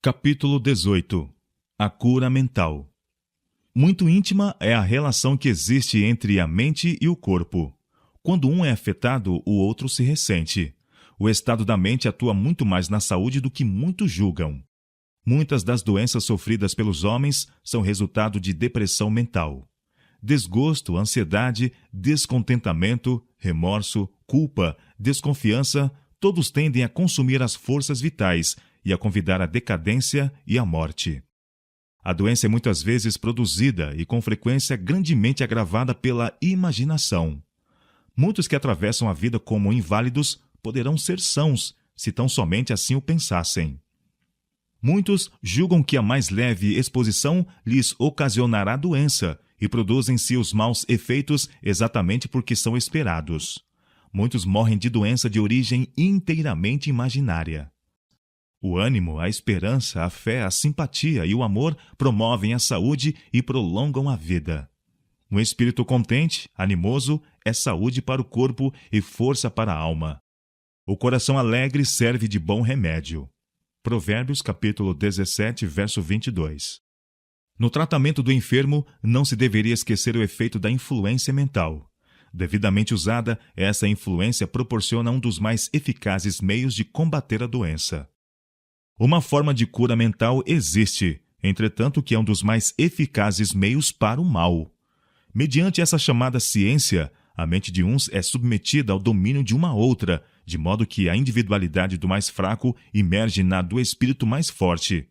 Capítulo 18. A cura mental. Muito íntima é a relação que existe entre a mente e o corpo. Quando um é afetado, o outro se ressente. O estado da mente atua muito mais na saúde do que muitos julgam. Muitas das doenças sofridas pelos homens são resultado de depressão mental. Desgosto, ansiedade, descontentamento, remorso, culpa, desconfiança, todos tendem a consumir as forças vitais e a convidar à decadência e à morte. A doença é muitas vezes produzida e com frequência grandemente agravada pela imaginação. Muitos que atravessam a vida como inválidos poderão ser sãos, se tão somente assim o pensassem. Muitos julgam que a mais leve exposição lhes ocasionará doença e produzem-se os maus efeitos exatamente porque são esperados. Muitos morrem de doença de origem inteiramente imaginária. O ânimo, a esperança, a fé, a simpatia e o amor promovem a saúde e prolongam a vida. Um espírito contente, animoso, é saúde para o corpo e força para a alma. O coração alegre serve de bom remédio. Provérbios capítulo 17, verso 22. No tratamento do enfermo, não se deveria esquecer o efeito da influência mental. Devidamente usada, essa influência proporciona um dos mais eficazes meios de combater a doença. Uma forma de cura mental existe, entretanto que é um dos mais eficazes meios para o mal. Mediante essa chamada ciência, a mente de uns é submetida ao domínio de uma outra, de modo que a individualidade do mais fraco emerge na do espírito mais forte.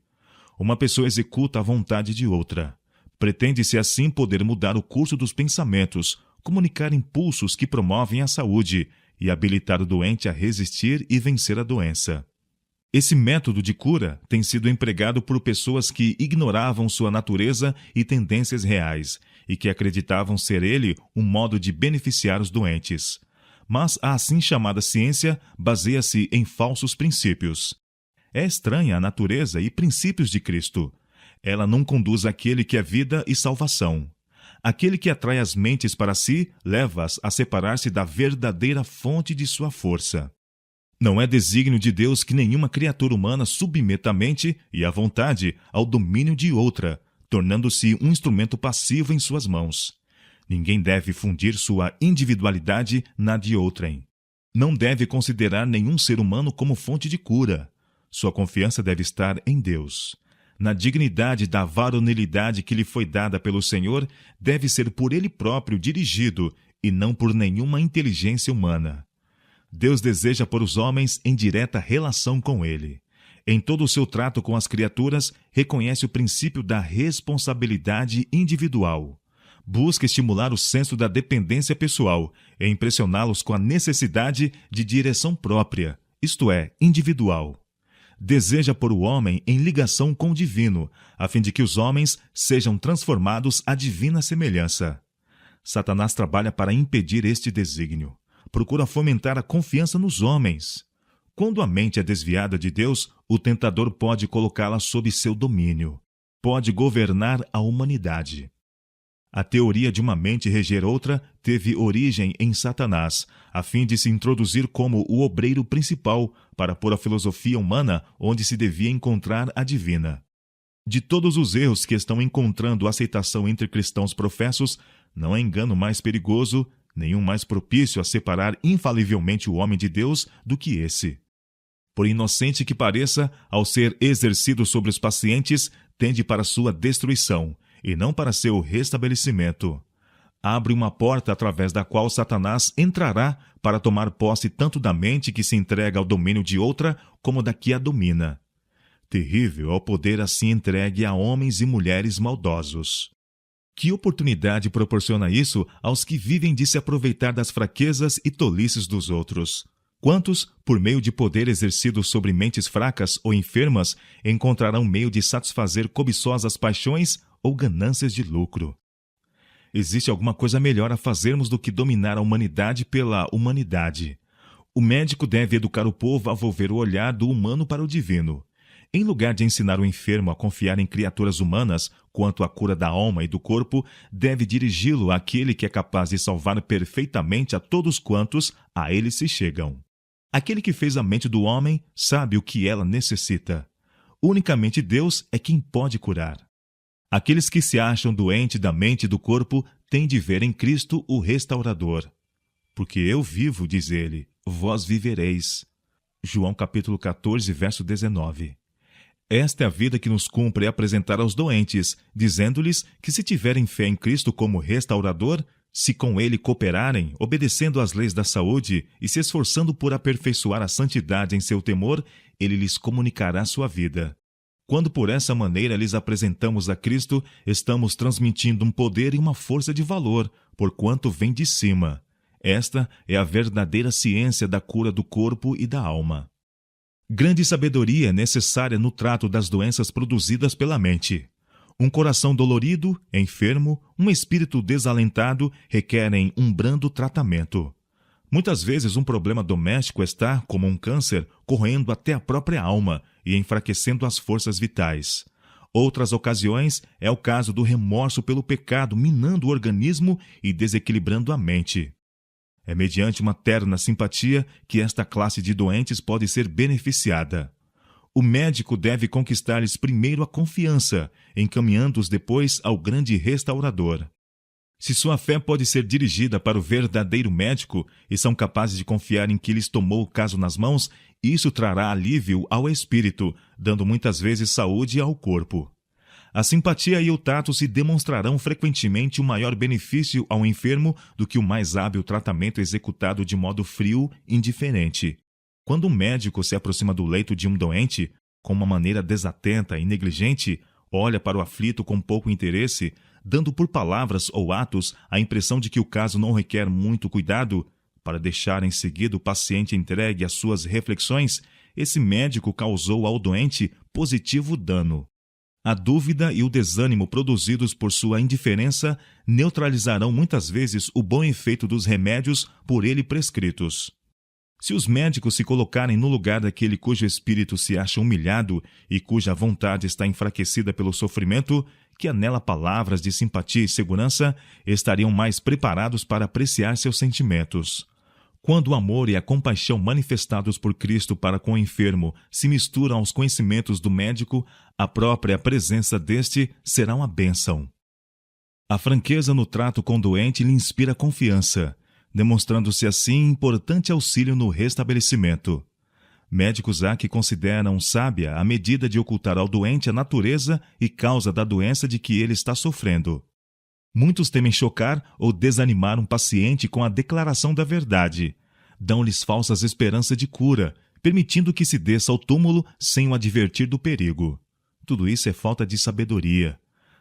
Uma pessoa executa a vontade de outra. Pretende-se assim poder mudar o curso dos pensamentos, comunicar impulsos que promovem a saúde e habilitar o doente a resistir e vencer a doença. Esse método de cura tem sido empregado por pessoas que ignoravam sua natureza e tendências reais e que acreditavam ser ele um modo de beneficiar os doentes. Mas a assim chamada ciência baseia-se em falsos princípios. É estranha a natureza e princípios de Cristo. Ela não conduz àquele que é vida e salvação. Aquele que atrai as mentes para si leva-as a separar-se da verdadeira fonte de sua força. Não é desígnio de Deus que nenhuma criatura humana submeta a mente e a vontade ao domínio de outra, tornando-se um instrumento passivo em suas mãos. Ninguém deve fundir sua individualidade na de outrem. Não deve considerar nenhum ser humano como fonte de cura. Sua confiança deve estar em Deus. Na dignidade da varonilidade que lhe foi dada pelo Senhor, deve ser por ele próprio dirigido e não por nenhuma inteligência humana. Deus deseja pôr os homens em direta relação com ele. Em todo o seu trato com as criaturas, reconhece o princípio da responsabilidade individual. Busca estimular o senso da dependência pessoal e impressioná-los com a necessidade de direção própria, isto é, individual. Deseja pôr o homem em ligação com o divino, a fim de que os homens sejam transformados à divina semelhança. Satanás trabalha para impedir este desígnio. Procura fomentar a confiança nos homens. Quando a mente é desviada de Deus, o tentador pode colocá-la sob seu domínio. Pode governar a humanidade. A teoria de uma mente reger outra teve origem em Satanás, a fim de se introduzir como o obreiro principal para pôr a filosofia humana onde se devia encontrar a divina. De todos os erros que estão encontrando aceitação entre cristãos professos, não há engano mais perigoso, nenhum mais propício a separar infalivelmente o homem de Deus do que esse. Por inocente que pareça, ao ser exercido sobre os pacientes, tende para sua destruição, e não para seu restabelecimento. Abre uma porta através da qual Satanás entrará para tomar posse tanto da mente que se entrega ao domínio de outra, como da que a domina. Terrível é o poder assim entregue a homens e mulheres maldosos. Que oportunidade proporciona isso aos que vivem de se aproveitar das fraquezas e tolices dos outros? Quantos, por meio de poder exercido sobre mentes fracas ou enfermas, encontrarão meio de satisfazer cobiçosas paixões ou ganâncias de lucro? Existe alguma coisa melhor a fazermos do que dominar a humanidade pela humanidade. O médico deve educar o povo a volver o olhar do humano para o divino. Em lugar de ensinar o enfermo a confiar em criaturas humanas quanto à cura da alma e do corpo, deve dirigi-lo àquele que é capaz de salvar perfeitamente a todos quantos a ele se chegam. Aquele que fez a mente do homem sabe o que ela necessita. Unicamente Deus é quem pode curar. Aqueles que se acham doentes da mente e do corpo têm de ver em Cristo o restaurador. Porque eu vivo, diz ele, vós vivereis. João capítulo 14, verso 19. Esta é a vida que nos cumpre apresentar aos doentes, dizendo-lhes que se tiverem fé em Cristo como restaurador, se com ele cooperarem, obedecendo às leis da saúde e se esforçando por aperfeiçoar a santidade em seu temor, ele lhes comunicará sua vida. Quando por essa maneira lhes apresentamos a Cristo, estamos transmitindo um poder e uma força de valor, porquanto vem de cima. Esta é a verdadeira ciência da cura do corpo e da alma. Grande sabedoria é necessária no trato das doenças produzidas pela mente. Um coração dolorido, enfermo, um espírito desalentado requerem um brando tratamento. Muitas vezes um problema doméstico está, como um câncer, corroendo até a própria alma e enfraquecendo as forças vitais. Outras ocasiões é o caso do remorso pelo pecado minando o organismo e desequilibrando a mente. É mediante uma terna simpatia que esta classe de doentes pode ser beneficiada. O médico deve conquistar-lhes primeiro a confiança, encaminhando-os depois ao grande restaurador. Se sua fé pode ser dirigida para o verdadeiro médico e são capazes de confiar em que lhes tomou o caso nas mãos, isso trará alívio ao espírito, dando muitas vezes saúde ao corpo. A simpatia e o tato se demonstrarão frequentemente um maior benefício ao enfermo do que o mais hábil tratamento executado de modo frio e indiferente. Quando um médico se aproxima do leito de um doente, com uma maneira desatenta e negligente, olha para o aflito com pouco interesse, dando por palavras ou atos a impressão de que o caso não requer muito cuidado, para deixar em seguida o paciente entregue às suas reflexões, esse médico causou ao doente positivo dano. A dúvida e o desânimo produzidos por sua indiferença neutralizarão muitas vezes o bom efeito dos remédios por ele prescritos. Se os médicos se colocarem no lugar daquele cujo espírito se acha humilhado e cuja vontade está enfraquecida pelo sofrimento, que anela palavras de simpatia e segurança, estariam mais preparados para apreciar seus sentimentos. Quando o amor e a compaixão manifestados por Cristo para com o enfermo se misturam aos conhecimentos do médico, a própria presença deste será uma bênção. A franqueza no trato com o doente lhe inspira confiança, demonstrando-se assim importante auxílio no restabelecimento. Médicos há que consideram sábia a medida de ocultar ao doente a natureza e causa da doença de que ele está sofrendo. Muitos temem chocar ou desanimar um paciente com a declaração da verdade. Dão-lhes falsas esperanças de cura, permitindo que se desça ao túmulo sem o advertir do perigo. Tudo isso é falta de sabedoria.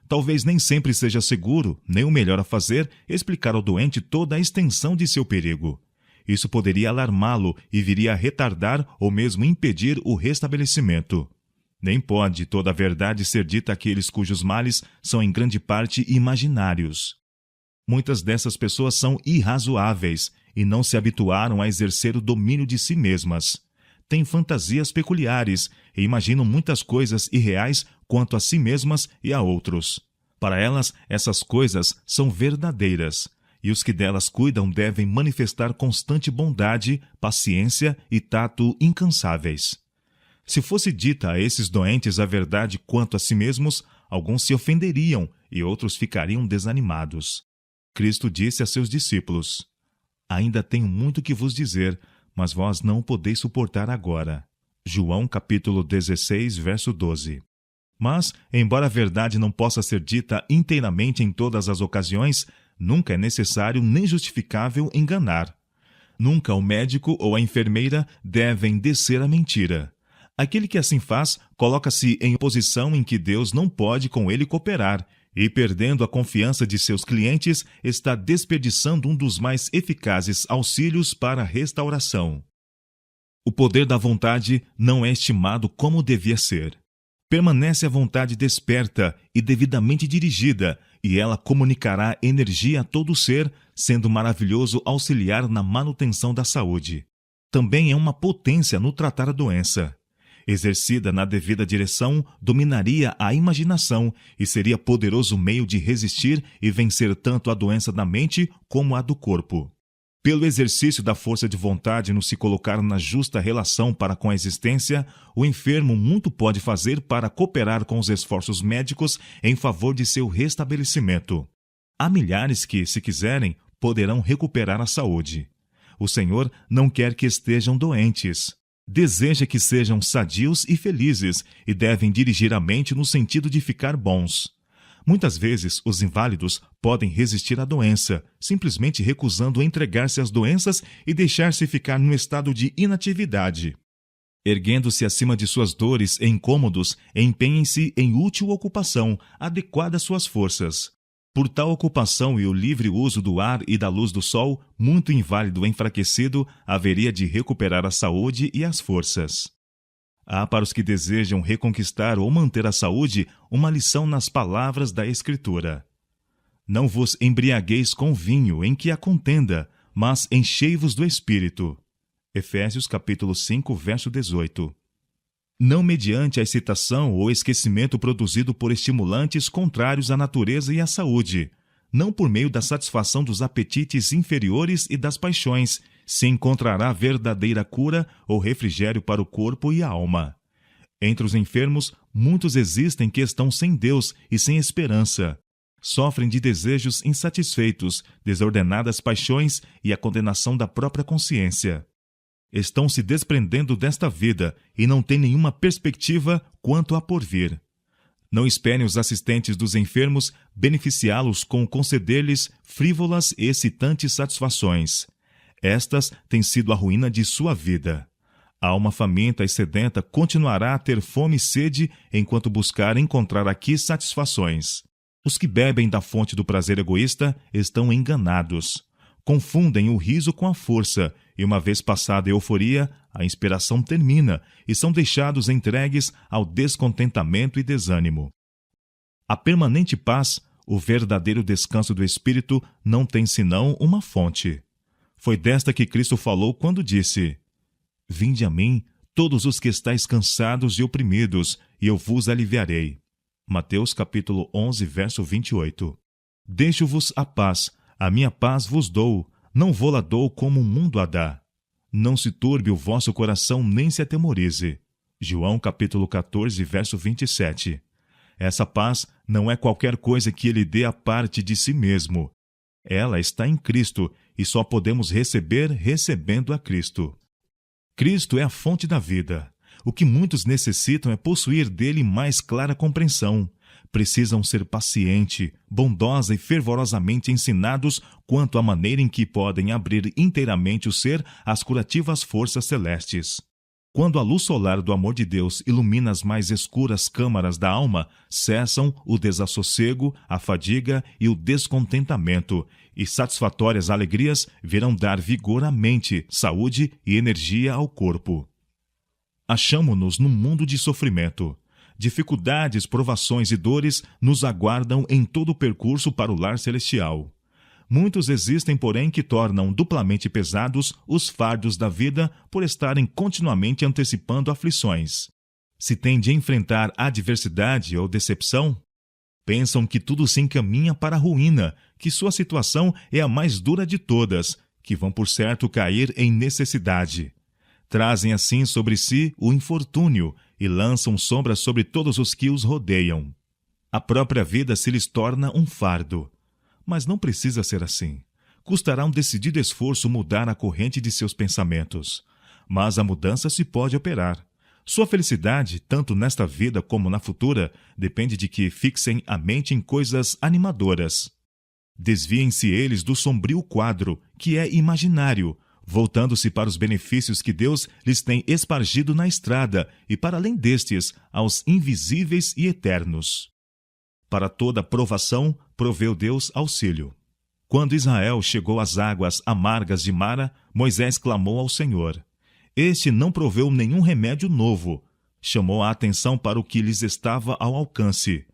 Talvez nem sempre seja seguro, nem o melhor a fazer, explicar ao doente toda a extensão de seu perigo. Isso poderia alarmá-lo e viria a retardar ou mesmo impedir o restabelecimento. Nem pode toda a verdade ser dita àqueles cujos males são em grande parte imaginários. Muitas dessas pessoas são irrazoáveis e não se habituaram a exercer o domínio de si mesmas. Têm fantasias peculiares e imaginam muitas coisas irreais quanto a si mesmas e a outros. Para elas, essas coisas são verdadeiras, e os que delas cuidam devem manifestar constante bondade, paciência e tato incansáveis. Se fosse dita a esses doentes a verdade quanto a si mesmos, alguns se ofenderiam e outros ficariam desanimados. Cristo disse a seus discípulos: Ainda tenho muito que vos dizer, mas vós não o podeis suportar agora. João capítulo 16, verso 12. Mas, embora a verdade não possa ser dita inteiramente em todas as ocasiões, nunca é necessário nem justificável enganar. Nunca o médico ou a enfermeira devem descer a mentira. Aquele que assim faz, coloca-se em posição em que Deus não pode com ele cooperar, e, perdendo a confiança de seus clientes, está desperdiçando um dos mais eficazes auxílios para a restauração. O poder da vontade não é estimado como devia ser. Permanece a vontade desperta e devidamente dirigida, e ela comunicará energia a todo ser, sendo maravilhoso auxiliar na manutenção da saúde. Também é uma potência no tratar a doença. Exercida na devida direção, dominaria a imaginação e seria poderoso meio de resistir e vencer tanto a doença da mente como a do corpo. Pelo exercício da força de vontade no se colocar na justa relação para com a existência, o enfermo muito pode fazer para cooperar com os esforços médicos em favor de seu restabelecimento. Há milhares que, se quiserem, poderão recuperar a saúde. O Senhor não quer que estejam doentes. Deseja que sejam sadios e felizes e devem dirigir a mente no sentido de ficar bons. Muitas vezes, os inválidos podem resistir à doença, simplesmente recusando entregar-se às doenças e deixar-se ficar num estado de inatividade. Erguendo-se acima de suas dores e incômodos, empenhem-se em útil ocupação, adequada às suas forças. Por tal ocupação e o livre uso do ar e da luz do sol, muito inválido enfraquecido haveria de recuperar a saúde e as forças. Há para os que desejam reconquistar ou manter a saúde uma lição nas palavras da Escritura. Não vos embriagueis com vinho em que há contenda, mas enchei-vos do Espírito. Efésios capítulo 5, verso 18. Não mediante a excitação ou esquecimento produzido por estimulantes contrários à natureza e à saúde, não por meio da satisfação dos apetites inferiores e das paixões, se encontrará verdadeira cura ou refrigério para o corpo e a alma. Entre os enfermos, muitos existem que estão sem Deus e sem esperança. Sofrem de desejos insatisfeitos, desordenadas paixões e a condenação da própria consciência. Estão se desprendendo desta vida e não têm nenhuma perspectiva quanto a porvir. Não esperem os assistentes dos enfermos beneficiá-los com conceder-lhes frívolas e excitantes satisfações. Estas têm sido a ruína de sua vida. A alma faminta e sedenta continuará a ter fome e sede enquanto buscar encontrar aqui satisfações. Os que bebem da fonte do prazer egoísta estão enganados. Confundem o riso com a força, e uma vez passada a euforia, a inspiração termina e são deixados entregues ao descontentamento e desânimo. A permanente paz, o verdadeiro descanso do espírito, não tem senão uma fonte. Foi desta que Cristo falou quando disse: Vinde a mim, todos os que estáis cansados e oprimidos, e eu vos aliviarei. Mateus capítulo 11, verso 28. Deixo-vos a paz, a minha paz vos dou, não vô-la dou como o mundo a dá. Não se turbe o vosso coração, nem se atemorize. João capítulo 14, verso 27. Essa paz não é qualquer coisa que ele dê à parte de si mesmo. Ela está em Cristo e só podemos receber recebendo a Cristo. Cristo é a fonte da vida. O que muitos necessitam é possuir dele mais clara compreensão. Precisam ser paciente, bondosa e fervorosamente ensinados quanto à maneira em que podem abrir inteiramente o ser às curativas forças celestes. Quando a luz solar do amor de Deus ilumina as mais escuras câmaras da alma, cessam o desassossego, a fadiga e o descontentamento, e satisfatórias alegrias virão dar vigor à mente, saúde e energia ao corpo. Achamo-nos num mundo de sofrimento. Dificuldades, provações e dores nos aguardam em todo o percurso para o lar celestial. Muitos existem, porém, que tornam duplamente pesados os fardos da vida por estarem continuamente antecipando aflições. Se têm de enfrentar adversidade ou decepção, pensam que tudo se encaminha para a ruína, que sua situação é a mais dura de todas, que vão por certo cair em necessidade. Trazem assim sobre si o infortúnio e lançam sombra sobre todos os que os rodeiam. A própria vida se lhes torna um fardo. Mas não precisa ser assim. Custará um decidido esforço mudar a corrente de seus pensamentos. Mas a mudança se pode operar. Sua felicidade, tanto nesta vida como na futura, depende de que fixem a mente em coisas animadoras. Desviem-se eles do sombrio quadro, que é imaginário, voltando-se para os benefícios que Deus lhes tem espargido na estrada e, para além destes, aos invisíveis e eternos. Para toda provação, proveu Deus auxílio. Quando Israel chegou às águas amargas de Mara, Moisés clamou ao Senhor. Este não proveu nenhum remédio novo. Chamou a atenção para o que lhes estava ao alcance.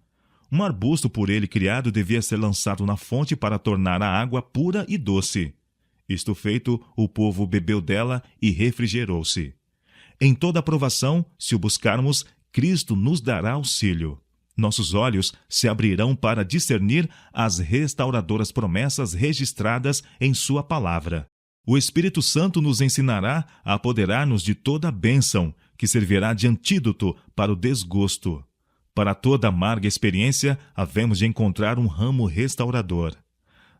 Um arbusto por ele criado devia ser lançado na fonte para tornar a água pura e doce. Isto feito, o povo bebeu dela e refrigerou-se. Em toda provação, se o buscarmos, Cristo nos dará auxílio. Nossos olhos se abrirão para discernir as restauradoras promessas registradas em sua palavra. O Espírito Santo nos ensinará a apoderar-nos de toda a bênção, que servirá de antídoto para o desgosto. Para toda amarga experiência, havemos de encontrar um ramo restaurador.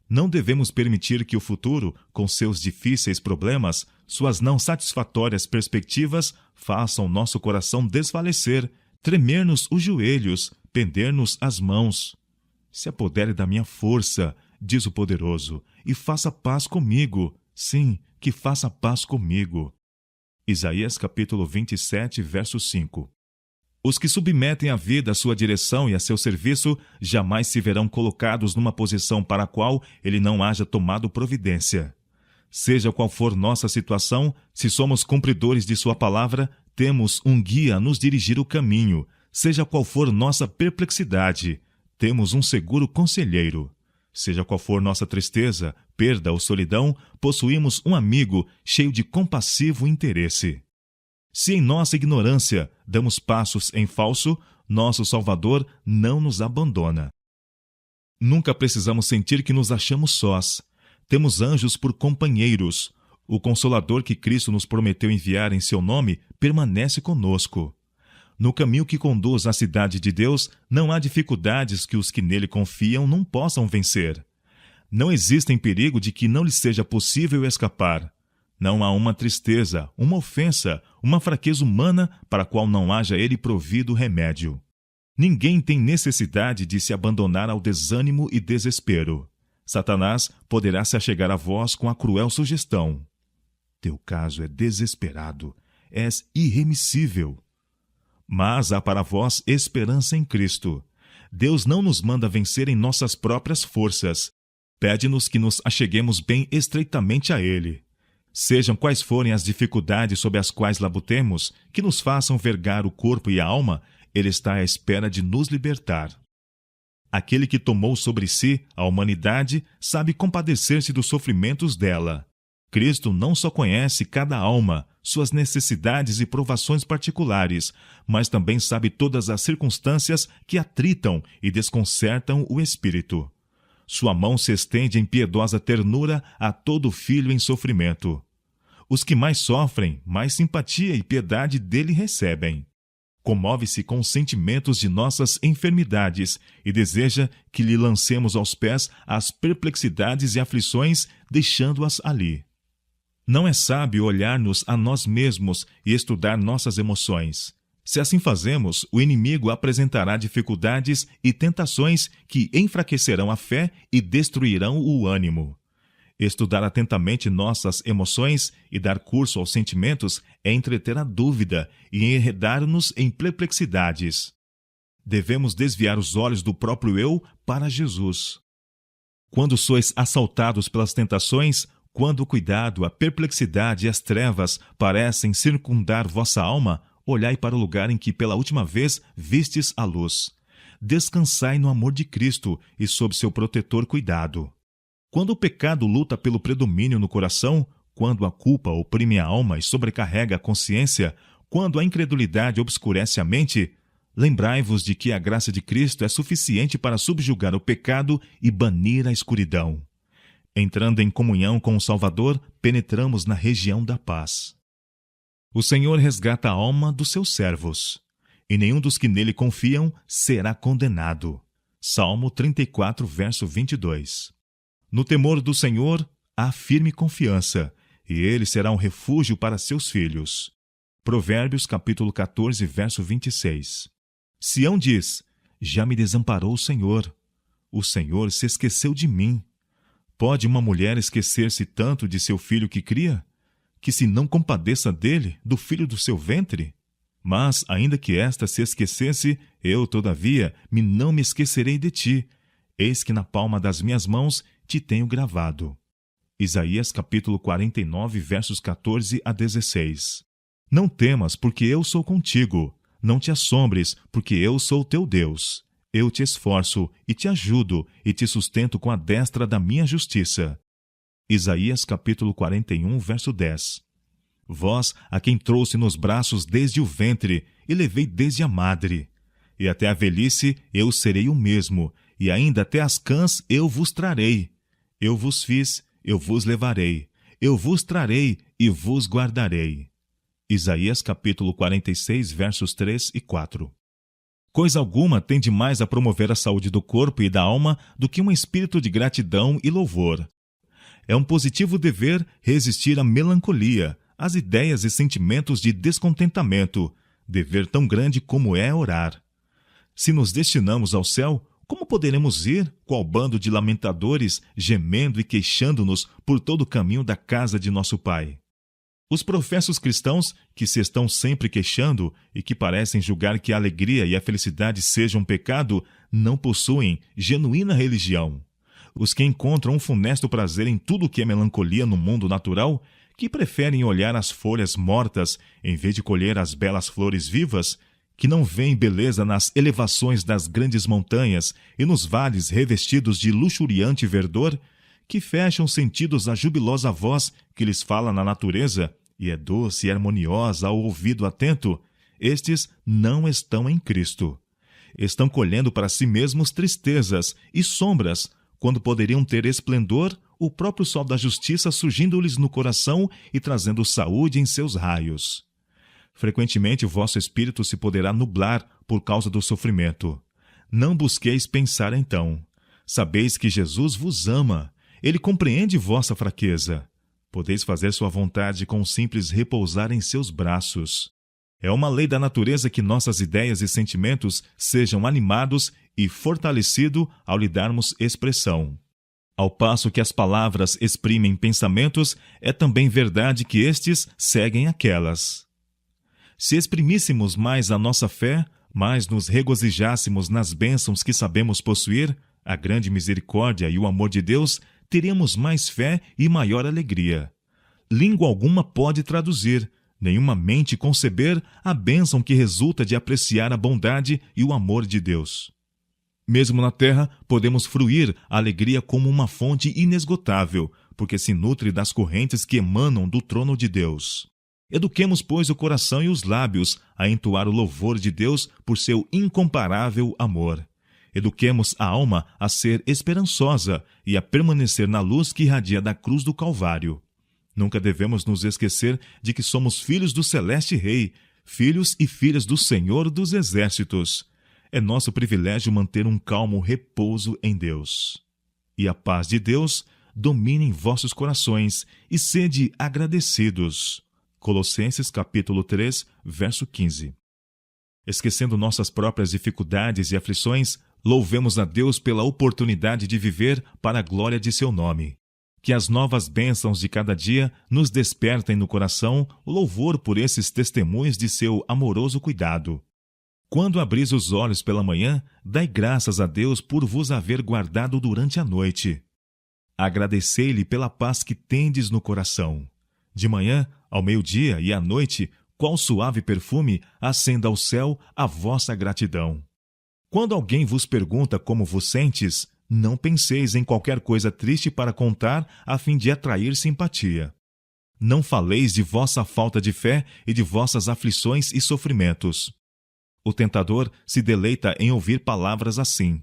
Não devemos permitir que o futuro, com seus difíceis problemas, suas não satisfatórias perspectivas, façam nosso coração desfalecer, tremer-nos os joelhos, pender-nos as mãos. Se apodere da minha força, diz o poderoso, e faça paz comigo. Sim, que faça paz comigo. Isaías capítulo 27, verso 5. Os que submetem a vida à sua direção e a seu serviço jamais se verão colocados numa posição para a qual ele não haja tomado providência. Seja qual for nossa situação, se somos cumpridores de sua palavra, temos um guia a nos dirigir o caminho. Seja qual for nossa perplexidade, temos um seguro conselheiro. Seja qual for nossa tristeza, perda ou solidão, possuímos um amigo cheio de compassivo interesse. Se em nossa ignorância damos passos em falso, nosso Salvador não nos abandona. Nunca precisamos sentir que nos achamos sós. Temos anjos por companheiros. O Consolador que Cristo nos prometeu enviar em seu nome permanece conosco. No caminho que conduz à cidade de Deus, não há dificuldades que os que nele confiam não possam vencer. Não existe perigo de que não lhe seja possível escapar. Não há uma tristeza, uma ofensa, uma fraqueza humana para a qual não haja ele provido remédio. Ninguém tem necessidade de se abandonar ao desânimo e desespero. Satanás poderá se achegar a vós com a cruel sugestão: teu caso é desesperado, és irremissível. Mas há para vós esperança em Cristo. Deus não nos manda vencer em nossas próprias forças. Pede-nos que nos acheguemos bem estreitamente a Ele. Sejam quais forem as dificuldades sob as quais labutemos, que nos façam vergar o corpo e a alma, Ele está à espera de nos libertar. Aquele que tomou sobre si a humanidade sabe compadecer-se dos sofrimentos dela. Cristo não só conhece cada alma, suas necessidades e provações particulares, mas também sabe todas as circunstâncias que atritam e desconcertam o espírito. Sua mão se estende em piedosa ternura a todo filho em sofrimento. Os que mais sofrem, mais simpatia e piedade dele recebem. Comove-se com os sentimentos de nossas enfermidades e deseja que lhe lancemos aos pés as perplexidades e aflições, deixando-as ali. Não é sábio olhar-nos a nós mesmos e estudar nossas emoções. Se assim fazemos, o inimigo apresentará dificuldades e tentações que enfraquecerão a fé e destruirão o ânimo. Estudar atentamente nossas emoções e dar curso aos sentimentos é entreter a dúvida e enredar-nos em perplexidades. Devemos desviar os olhos do próprio eu para Jesus. Quando sois assaltados pelas tentações, quando o cuidado, a perplexidade e as trevas parecem circundar vossa alma, olhai para o lugar em que pela última vez vistes a luz. Descansai no amor de Cristo e sob seu protetor cuidado. Quando o pecado luta pelo predomínio no coração, quando a culpa oprime a alma e sobrecarrega a consciência, quando a incredulidade obscurece a mente, lembrai-vos de que a graça de Cristo é suficiente para subjugar o pecado e banir a escuridão. Entrando em comunhão com o Salvador, penetramos na região da paz. O Senhor resgata a alma dos seus servos, e nenhum dos que nele confiam será condenado. Salmo 34, verso 22. No temor do Senhor há firme confiança, e ele será um refúgio para seus filhos. Provérbios capítulo 14, verso 26. Sião diz: já me desamparou o Senhor se esqueceu de mim. Pode uma mulher esquecer-se tanto de seu filho que cria, que se não compadeça dele, do filho do seu ventre? Mas, ainda que esta se esquecesse, eu, todavia, não me esquecerei de ti. Eis que na palma das minhas mãos te tenho gravado. Isaías capítulo 49, versos 14 a 16. Não temas, porque eu sou contigo. Não te assombres, porque eu sou teu Deus. Eu te esforço, e te ajudo, e te sustento com a destra da minha justiça. Isaías capítulo 41, verso 10. Vós, a quem trouxe nos braços desde o ventre, e levei desde a madre. E até a velhice eu serei o mesmo, e ainda até as cãs eu vos trarei. Eu vos fiz, eu vos levarei. eu vos trarei e vos guardarei. Isaías capítulo 46, versos 3 e 4. Coisa alguma tende mais a promover a saúde do corpo e da alma do que um espírito de gratidão e louvor. É um positivo dever resistir à melancolia, às ideias e sentimentos de descontentamento, dever tão grande como é orar. Se nos destinamos ao céu, como poderemos ir, qual bando de lamentadores, gemendo e queixando-nos por todo o caminho da casa de nosso Pai? Os professos cristãos, que se estão sempre queixando e que parecem julgar que a alegria e a felicidade sejam um pecado, não possuem genuína religião. Os que encontram um funesto prazer em tudo que é melancolia no mundo natural, que preferem olhar as folhas mortas em vez de colher as belas flores vivas, que não veem beleza nas elevações das grandes montanhas e nos vales revestidos de luxuriante verdor, que fecham sentidos à jubilosa voz que lhes fala na natureza e é doce e harmoniosa ao ouvido atento, estes não estão em Cristo. Estão colhendo para si mesmos tristezas e sombras, quando poderiam ter esplendor, o próprio sol da justiça surgindo-lhes no coração e trazendo saúde em seus raios. Frequentemente o vosso espírito se poderá nublar por causa do sofrimento. Não busqueis pensar então. Sabeis que Jesus vos ama. Ele compreende vossa fraqueza. Podeis fazer sua vontade com o simples repousar em seus braços. É uma lei da natureza que nossas ideias e sentimentos sejam animados e fortalecidos ao lhe darmos expressão. Ao passo que as palavras exprimem pensamentos, é também verdade que estes seguem aquelas. Se exprimíssemos mais a nossa fé, mais nos regozijássemos nas bênçãos que sabemos possuir, a grande misericórdia e o amor de Deus, teríamos mais fé e maior alegria. Língua alguma pode traduzir, nenhuma mente conceber a bênção que resulta de apreciar a bondade e o amor de Deus. Mesmo na terra, podemos fruir a alegria como uma fonte inesgotável, porque se nutre das correntes que emanam do trono de Deus. Eduquemos, pois, o coração e os lábios a entoar o louvor de Deus por seu incomparável amor. Eduquemos a alma a ser esperançosa e a permanecer na luz que irradia da cruz do Calvário. Nunca devemos nos esquecer de que somos filhos do Celeste Rei, filhos e filhas do Senhor dos Exércitos. É nosso privilégio manter um calmo repouso em Deus. E a paz de Deus domine em vossos corações e sede agradecidos. Colossenses capítulo 3, verso 15. Esquecendo nossas próprias dificuldades e aflições, louvemos a Deus pela oportunidade de viver para a glória de seu nome. Que as novas bênçãos de cada dia nos despertem no coração louvor por esses testemunhos de seu amoroso cuidado. Quando abris os olhos pela manhã, dai graças a Deus por vos haver guardado durante a noite. Agradecei-lhe pela paz que tendes no coração. De manhã, ao meio-dia e à noite, qual suave perfume acenda ao céu a vossa gratidão. Quando alguém vos pergunta como vos sentes, não penseis em qualquer coisa triste para contar a fim de atrair simpatia. Não faleis de vossa falta de fé e de vossas aflições e sofrimentos. O tentador se deleita em ouvir palavras assim.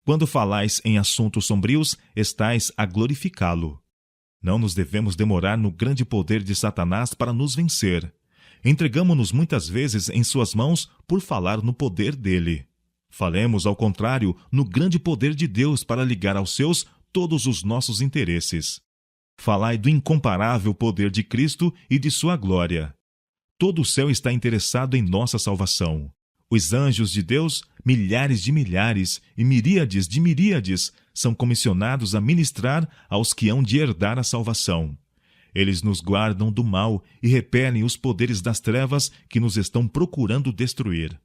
Quando falais em assuntos sombrios, estais a glorificá-lo. Não nos devemos demorar no grande poder de Satanás para nos vencer. Entregamo-nos muitas vezes em suas mãos por falar no poder dele. Falemos, ao contrário, no grande poder de Deus para ligar aos seus todos os nossos interesses. Falai do incomparável poder de Cristo e de sua glória. Todo o céu está interessado em nossa salvação. Os anjos de Deus, milhares de milhares e miríades de miríades, são comissionados a ministrar aos que hão de herdar a salvação. Eles nos guardam do mal e repelem os poderes das trevas que nos estão procurando destruir.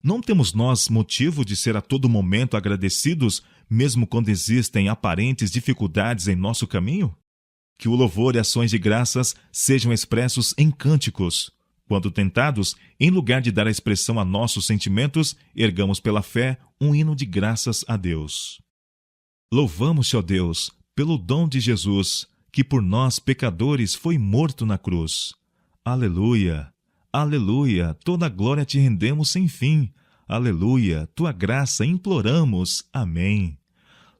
Não temos nós motivo de ser a todo momento agradecidos, mesmo quando existem aparentes dificuldades em nosso caminho? Que o louvor e ações de graças sejam expressos em cânticos. Quando tentados, em lugar de dar expressão a nossos sentimentos, ergamos pela fé um hino de graças a Deus. Louvamos-te, ó Deus, pelo dom de Jesus, que por nós, pecadores, foi morto na cruz. Aleluia! Aleluia! Toda glória te rendemos sem fim. Aleluia! Tua graça imploramos. Amém.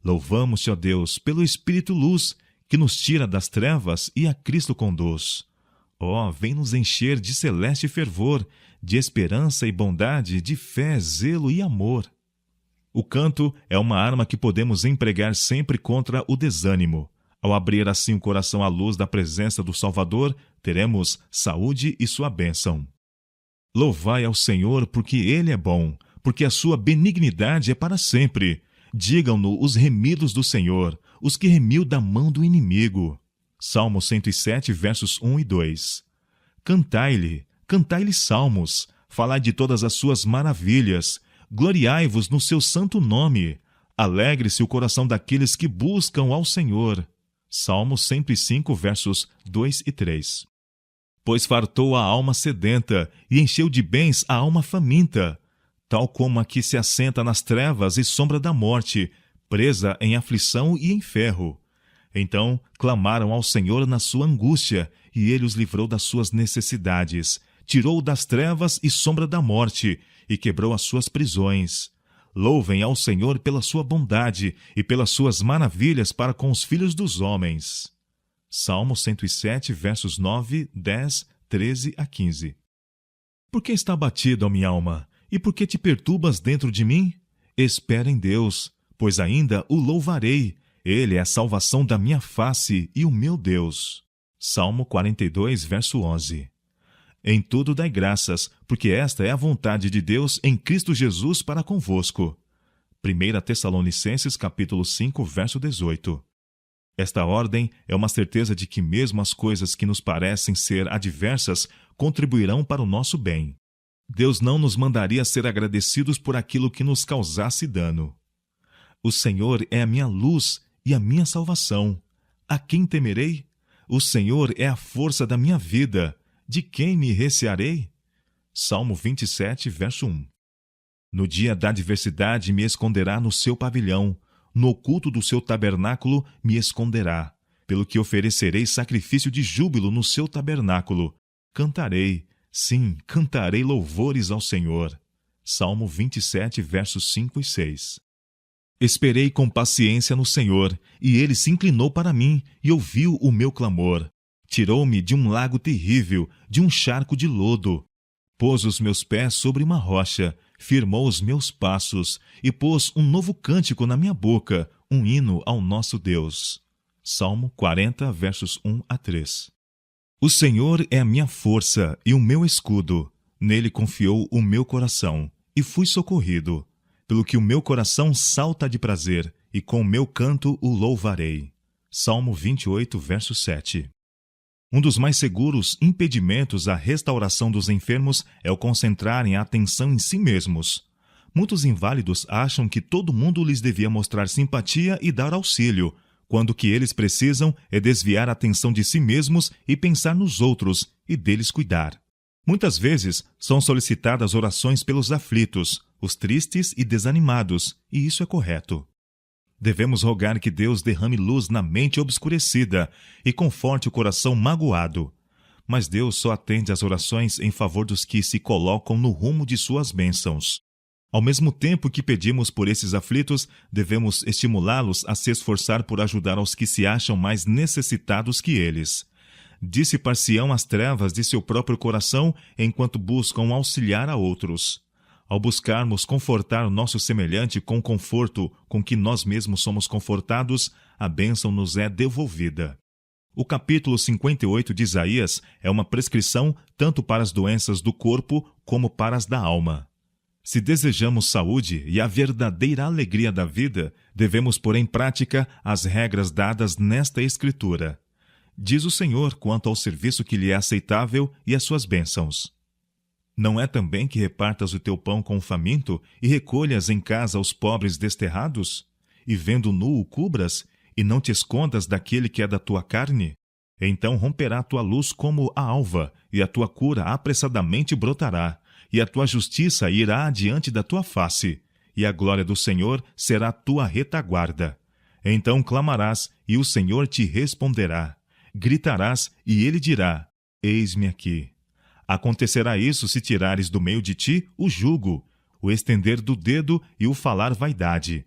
Louvamos-te, ó Deus, pelo Espírito Luz, que nos tira das trevas e a Cristo conduz. Ó, vem nos encher de celeste fervor, de esperança e bondade, de fé, zelo e amor. O canto é uma arma que podemos empregar sempre contra o desânimo. Ao abrir assim o coração à luz da presença do Salvador, teremos saúde e sua bênção. Louvai ao Senhor, porque Ele é bom, porque a sua benignidade é para sempre. Digam-no os remidos do Senhor, os que remiu da mão do inimigo. Salmo 107, versos 1 e 2. Cantai-lhe salmos, falai de todas as suas maravilhas, gloriai-vos no seu santo nome. Alegre-se o coração daqueles que buscam ao Senhor. Salmo 105, versos 2 e 3. Pois fartou a alma sedenta e encheu de bens a alma faminta, tal como a que se assenta nas trevas e sombra da morte, presa em aflição e em ferro. Então clamaram ao Senhor na sua angústia, e ele os livrou das suas necessidades, tirou das trevas e sombra da morte, e quebrou as suas prisões. Louvem ao Senhor pela sua bondade e pelas suas maravilhas para com os filhos dos homens. Salmo 107, versos 9, 10, 13 a 15. Por que está abatido, ó minha alma? E por que te perturbas dentro de mim? Espera em Deus, pois ainda o louvarei. Ele é a salvação da minha face e o meu Deus. Salmo 42, verso 11. Em tudo dai graças, porque esta é a vontade de Deus em Cristo Jesus para convosco. 1 Tessalonicenses, capítulo 5, verso 18. Esta ordem é uma certeza de que mesmo as coisas que nos parecem ser adversas contribuirão para o nosso bem. Deus não nos mandaria ser agradecidos por aquilo que nos causasse dano. O Senhor é a minha luz e a minha salvação. A quem temerei? O Senhor é a força da minha vida. De quem me recearei? Salmo 27, verso 1. No dia da adversidade me esconderá no seu pavilhão, no oculto do seu tabernáculo me esconderá, pelo que oferecerei sacrifício de júbilo no seu tabernáculo. Cantarei, sim, cantarei louvores ao Senhor. Salmo 27, versos 5 e 6. Esperei com paciência no Senhor, e ele se inclinou para mim e ouviu o meu clamor. Tirou-me de um lago terrível, de um charco de lodo. Pôs os meus pés sobre uma rocha, firmou os meus passos, e pôs um novo cântico na minha boca, um hino ao nosso Deus. Salmo 40, versos 1 a 3. O Senhor é a minha força e o meu escudo. Nele confiou o meu coração, e fui socorrido. Pelo que o meu coração salta de prazer, e com o meu canto o louvarei. Salmo 28, verso 7. Um dos mais seguros impedimentos à restauração dos enfermos é o concentrarem a atenção em si mesmos. Muitos inválidos acham que todo mundo lhes devia mostrar simpatia e dar auxílio, quando o que eles precisam é desviar a atenção de si mesmos e pensar nos outros e deles cuidar. Muitas vezes são solicitadas orações pelos aflitos, os tristes e desanimados, e isso é correto. Devemos rogar que Deus derrame luz na mente obscurecida e conforte o coração magoado. Mas Deus só atende às orações em favor dos que se colocam no rumo de suas bênçãos. Ao mesmo tempo que pedimos por esses aflitos, devemos estimulá-los a se esforçar por ajudar aos que se acham mais necessitados que eles. Dissipar-se-ão as trevas de seu próprio coração enquanto buscam auxiliar a outros. Ao buscarmos confortar o nosso semelhante com o conforto com que nós mesmos somos confortados, a bênção nos é devolvida. O capítulo 58 de Isaías é uma prescrição tanto para as doenças do corpo como para as da alma. Se desejamos saúde e a verdadeira alegria da vida, devemos pôr em prática as regras dadas nesta Escritura. Diz o Senhor quanto ao serviço que lhe é aceitável e as suas bênçãos. Não é também que repartas o teu pão com o faminto e recolhas em casa os pobres desterrados? E vendo nu o cubras, e não te escondas daquele que é da tua carne? Então romperá a tua luz como a alva, e a tua cura apressadamente brotará, e a tua justiça irá adiante da tua face, e a glória do Senhor será a tua retaguarda. Então clamarás, e o Senhor te responderá. Gritarás, e ele dirá: Eis-me aqui. Acontecerá isso se tirares do meio de ti o jugo, o estender do dedo e o falar vaidade.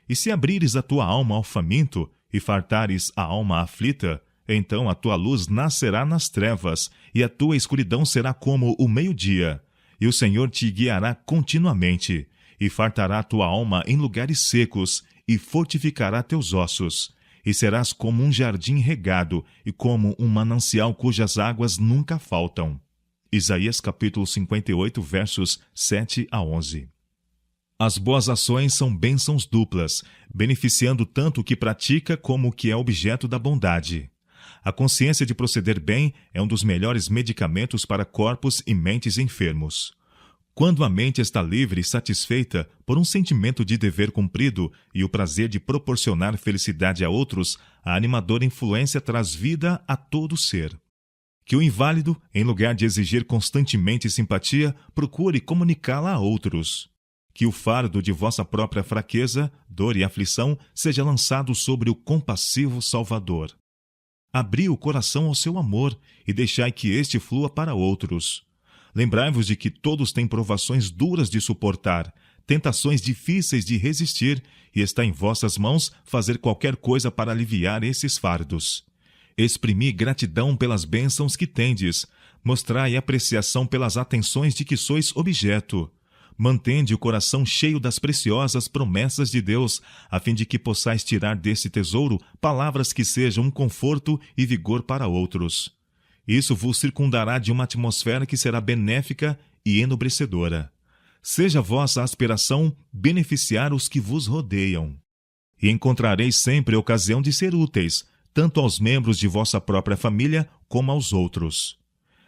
E se abrires a tua alma ao faminto, e fartares a alma aflita, então a tua luz nascerá nas trevas, e a tua escuridão será como o meio-dia. E o Senhor te guiará continuamente, e fartará tua alma em lugares secos, e fortificará teus ossos. E serás como um jardim regado, e como um manancial cujas águas nunca faltam. Isaías capítulo 58, versos 7 a 11. As boas ações são bênçãos duplas, beneficiando tanto o que pratica como o que é objeto da bondade. A consciência de proceder bem é um dos melhores medicamentos para corpos e mentes enfermos. Quando a mente está livre e satisfeita por um sentimento de dever cumprido e o prazer de proporcionar felicidade a outros, a animadora influência traz vida a todo ser. Que o inválido, em lugar de exigir constantemente simpatia, procure comunicá-la a outros. Que o fardo de vossa própria fraqueza, dor e aflição seja lançado sobre o compassivo Salvador. Abri o coração ao seu amor e deixai que este flua para outros. Lembrai-vos de que todos têm provações duras de suportar, tentações difíceis de resistir, e está em vossas mãos fazer qualquer coisa para aliviar esses fardos. Exprimi gratidão pelas bênçãos que tendes, mostrai apreciação pelas atenções de que sois objeto. Mantende o coração cheio das preciosas promessas de Deus, a fim de que possais tirar desse tesouro palavras que sejam um conforto e vigor para outros. Isso vos circundará de uma atmosfera que será benéfica e enobrecedora. Seja vossa aspiração beneficiar os que vos rodeiam. E encontrareis sempre ocasião de ser úteis, tanto aos membros de vossa própria família como aos outros.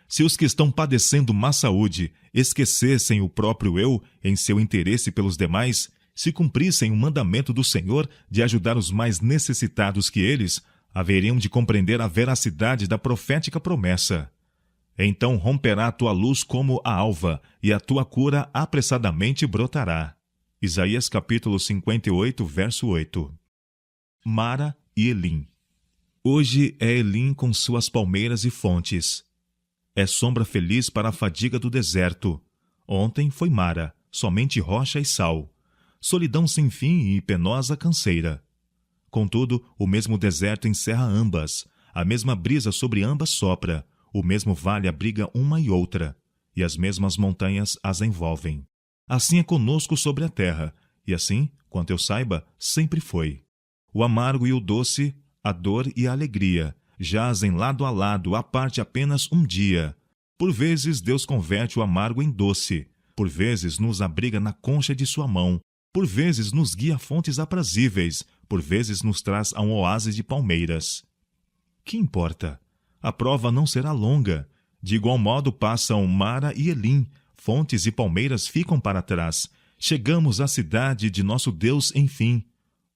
Se os que estão padecendo má saúde esquecessem o próprio eu em seu interesse pelos demais, se cumprissem o mandamento do Senhor de ajudar os mais necessitados que eles, haveriam de compreender a veracidade da profética promessa. Então romperá a tua luz como a alva, e a tua cura apressadamente brotará. Isaías capítulo 58, verso 8. Mara e Elim. Hoje é Elim com suas palmeiras e fontes. É sombra feliz para a fadiga do deserto. Ontem foi Mara, somente rocha e sal. Solidão sem fim e penosa canseira. Contudo, o mesmo deserto encerra ambas, a mesma brisa sobre ambas sopra, o mesmo vale abriga uma e outra, e as mesmas montanhas as envolvem. Assim é conosco sobre a terra, e assim, quanto eu saiba, sempre foi. O amargo e o doce, a dor e a alegria, jazem lado a lado, à parte apenas um dia. Por vezes Deus converte o amargo em doce, por vezes nos abriga na concha de sua mão, por vezes nos guia a fontes aprazíveis, por vezes nos traz a um oásis de palmeiras. Que importa? A prova não será longa. De igual modo passam Mara e Elim, fontes e palmeiras ficam para trás. Chegamos à cidade de nosso Deus, enfim.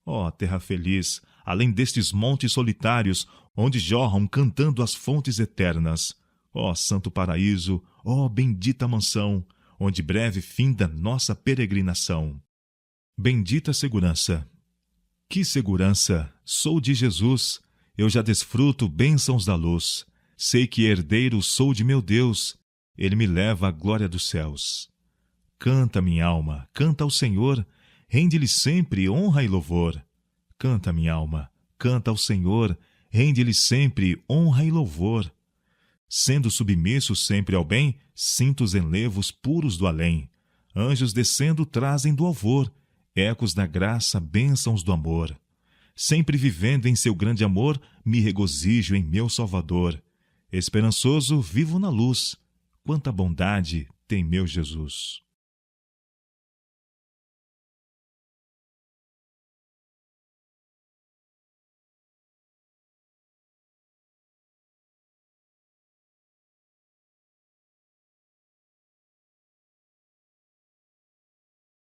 Ó terra feliz, além destes montes solitários, onde jorram cantando as fontes eternas. Ó santo paraíso, ó bendita mansão, onde breve finda nossa peregrinação. Bendita segurança. Que segurança! Sou de Jesus. Eu já desfruto bênçãos da luz. Sei que herdeiro sou de meu Deus. Ele me leva à glória dos céus. Canta, minha alma, canta ao Senhor. Rende-lhe sempre honra e louvor. Canta, minha alma, canta ao Senhor. Rende-lhe sempre honra e louvor. Sendo submisso sempre ao bem, sinto os enlevos puros do além. Anjos descendo trazem do alvor ecos da graça, bênçãos do amor. Sempre vivendo em seu grande amor, me regozijo em meu Salvador. Esperançoso, vivo na luz. Quanta bondade tem meu Jesus.